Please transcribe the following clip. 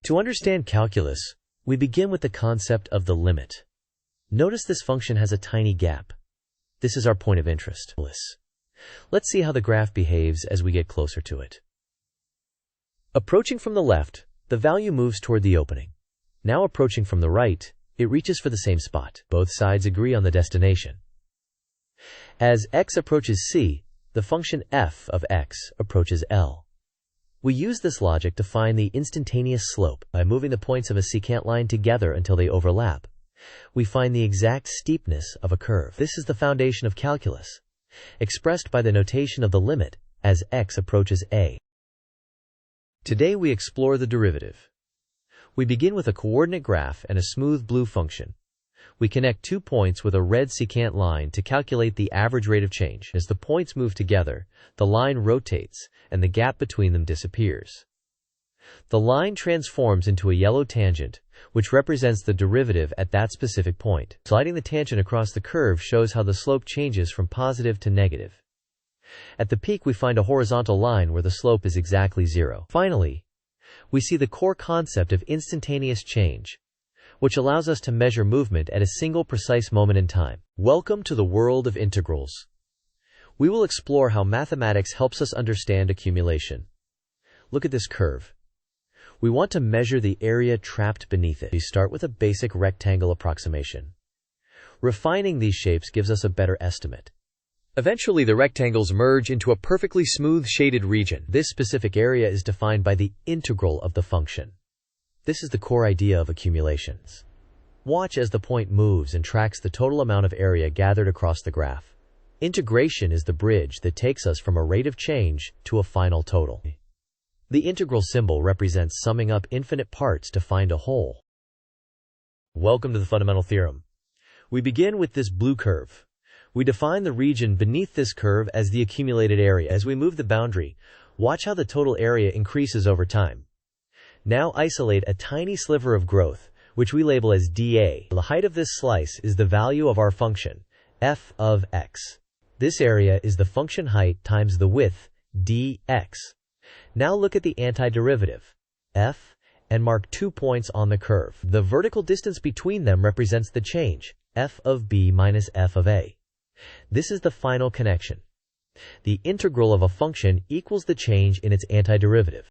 To understand calculus, we begin with the concept of the limit. Notice this function has a tiny gap. This is our point of interest. Let's see how the graph behaves as we get closer to it. Approaching from the left, the value moves toward the opening. Now approaching from the right, it reaches for the same spot. Both sides agree on the destination. As x approaches c, the function f of x approaches L. We use this logic to find the instantaneous slope by moving the points of a secant line together until they overlap. We find the exact steepness of a curve. This is the foundation of calculus, expressed by the notation of the limit as x approaches a. Today we explore the derivative. We begin with a coordinate graph and a smooth blue function. We connect 2 points with a red secant line to calculate the average rate of change. As the points move together, the line rotates and the gap between them disappears. The line transforms into a yellow tangent, which represents the derivative at that specific point. Sliding the tangent across the curve shows how the slope changes from positive to negative. At the peak, we find a horizontal line where the slope is exactly 0. Finally, we see the core concept of instantaneous change, which allows us to measure movement at a single precise moment in time. Welcome to the world of integrals. We will explore how mathematics helps us understand accumulation. Look at this curve. We want to measure the area trapped beneath it. We start with a basic rectangle approximation. Refining these shapes gives us a better estimate. Eventually, the rectangles merge into a perfectly smooth shaded region. This specific area is defined by the integral of the function. This is the core idea of accumulations. Watch as the point moves and tracks the total amount of area gathered across the graph. Integration is the bridge that takes us from a rate of change to a final total. The integral symbol represents summing up infinite parts to find a whole. Welcome to the fundamental theorem. We begin with this blue curve. We define the region beneath this curve as the accumulated area. As we move the boundary, watch how the total area increases over time. Now isolate a tiny sliver of growth, which we label as dA. The height of this slice is the value of our function, f of x. This area is the function height times the width, dx. Now look at the antiderivative, f, and mark 2 points on the curve. The vertical distance between them represents the change, f of b minus f of a. This is the final connection. The integral of a function equals the change in its antiderivative.